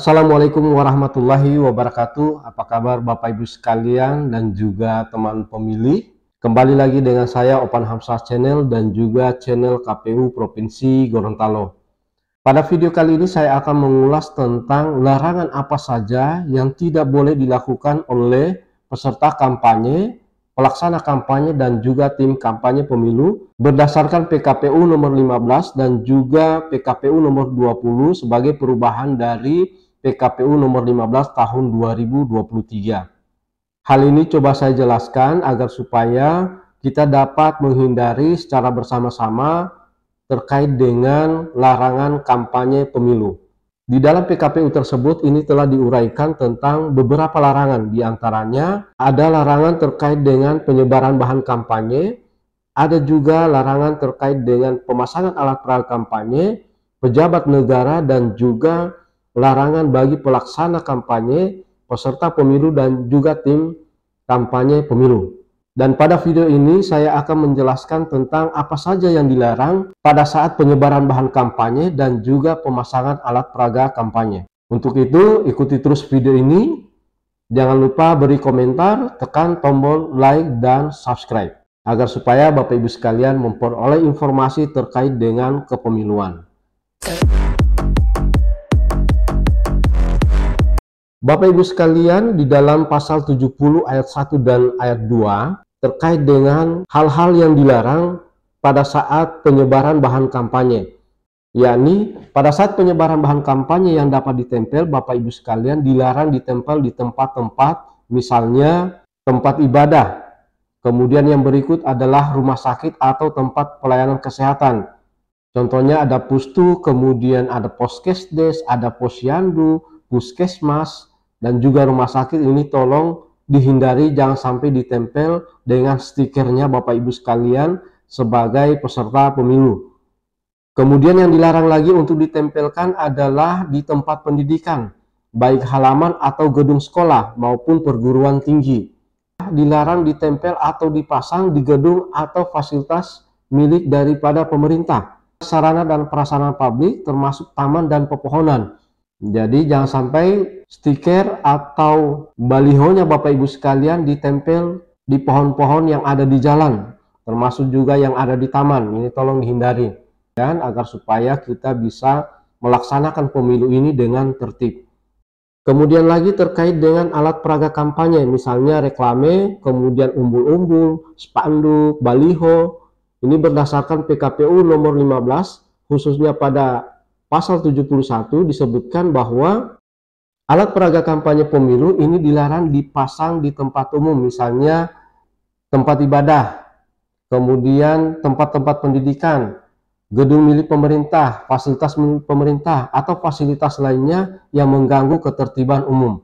Assalamualaikum warahmatullahi wabarakatuh. Apa kabar Bapak Ibu sekalian dan juga teman pemilih? Kembali lagi dengan saya Opan Hamzah Channel dan juga channel KPU Provinsi Gorontalo. Pada video kali ini saya akan mengulas tentang larangan apa saja yang tidak boleh dilakukan oleh peserta kampanye, pelaksana kampanye dan juga tim kampanye pemilu berdasarkan PKPU nomor 15 dan juga PKPU nomor 20 sebagai perubahan dari PKPU nomor 15 tahun 2023. Hal ini coba saya jelaskan agar supaya kita dapat menghindari secara bersama-sama terkait dengan larangan kampanye pemilu. Di dalam PKPU tersebut ini telah diuraikan tentang beberapa larangan, diantaranya ada larangan terkait dengan penyebaran bahan kampanye, ada juga larangan terkait dengan pemasangan alat peraga kampanye, pejabat negara, dan juga larangan bagi pelaksana kampanye, peserta pemilu, dan juga tim kampanye pemilu. Dan pada video ini saya akan menjelaskan tentang apa saja yang dilarang pada saat penyebaran bahan kampanye dan juga pemasangan alat peraga kampanye. Untuk itu, ikuti terus video ini. Jangan lupa beri komentar, tekan tombol like dan subscribe, agar supaya Bapak Ibu sekalian memperoleh informasi terkait dengan kepemiluan. Bapak Ibu sekalian, di dalam pasal 70 ayat 1 dan ayat 2 terkait dengan hal-hal yang dilarang pada saat penyebaran bahan kampanye, yakni pada saat penyebaran bahan kampanye yang dapat ditempel, Bapak Ibu sekalian, dilarang ditempel di tempat-tempat, misalnya tempat ibadah. Kemudian yang berikut adalah rumah sakit atau tempat pelayanan kesehatan. Contohnya ada pustu, kemudian ada poskesdes, ada posyandu, puskesmas, dan juga rumah sakit. Ini tolong dihindari, jangan sampai ditempel dengan stikernya Bapak Ibu sekalian sebagai peserta pemilu. Kemudian yang dilarang lagi untuk ditempelkan adalah di tempat pendidikan, baik halaman atau gedung sekolah maupun perguruan tinggi. Dilarang ditempel atau dipasang di gedung atau fasilitas milik daripada pemerintah, sarana dan prasarana publik termasuk taman dan pepohonan. Jadi jangan sampai stiker atau balihonya Bapak Ibu sekalian ditempel di pohon-pohon yang ada di jalan, termasuk juga yang ada di taman. Ini tolong dihindari, dan agar supaya kita bisa melaksanakan pemilu ini dengan tertib. Kemudian lagi terkait dengan alat peraga kampanye, misalnya reklame, kemudian umbul-umbul, spanduk, baliho. Ini berdasarkan PKPU nomor 15, khususnya pada Pasal 71 disebutkan bahwa alat peraga kampanye pemilu ini dilarang dipasang di tempat umum, misalnya tempat ibadah, kemudian tempat-tempat pendidikan, gedung milik pemerintah, fasilitas milik pemerintah, atau fasilitas lainnya yang mengganggu ketertiban umum.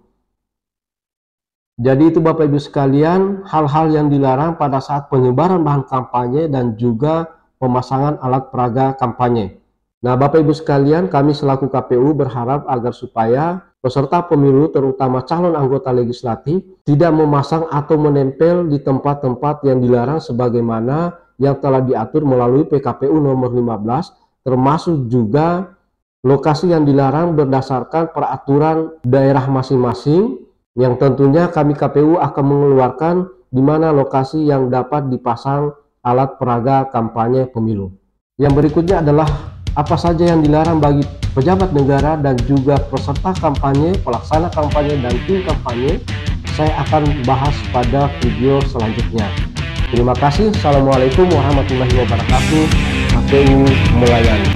Jadi itu Bapak Ibu sekalian, hal-hal yang dilarang pada saat penyebaran bahan kampanye dan juga pemasangan alat peraga kampanye. Nah, Bapak Ibu sekalian, kami selaku KPU berharap agar supaya peserta pemilu, terutama calon anggota legislatif, tidak memasang atau menempel di tempat-tempat yang dilarang sebagaimana yang telah diatur melalui PKPU nomor 15, termasuk juga lokasi yang dilarang berdasarkan peraturan daerah masing-masing, yang tentunya kami KPU akan mengeluarkan di mana lokasi yang dapat dipasang alat peraga kampanye pemilu. Yang berikutnya adalah apa saja yang dilarang bagi pejabat negara dan juga peserta kampanye, pelaksana kampanye, dan tim kampanye. Saya akan bahas pada video selanjutnya. Terima kasih. Assalamualaikum warahmatullahi wabarakatuh. KPU melayani.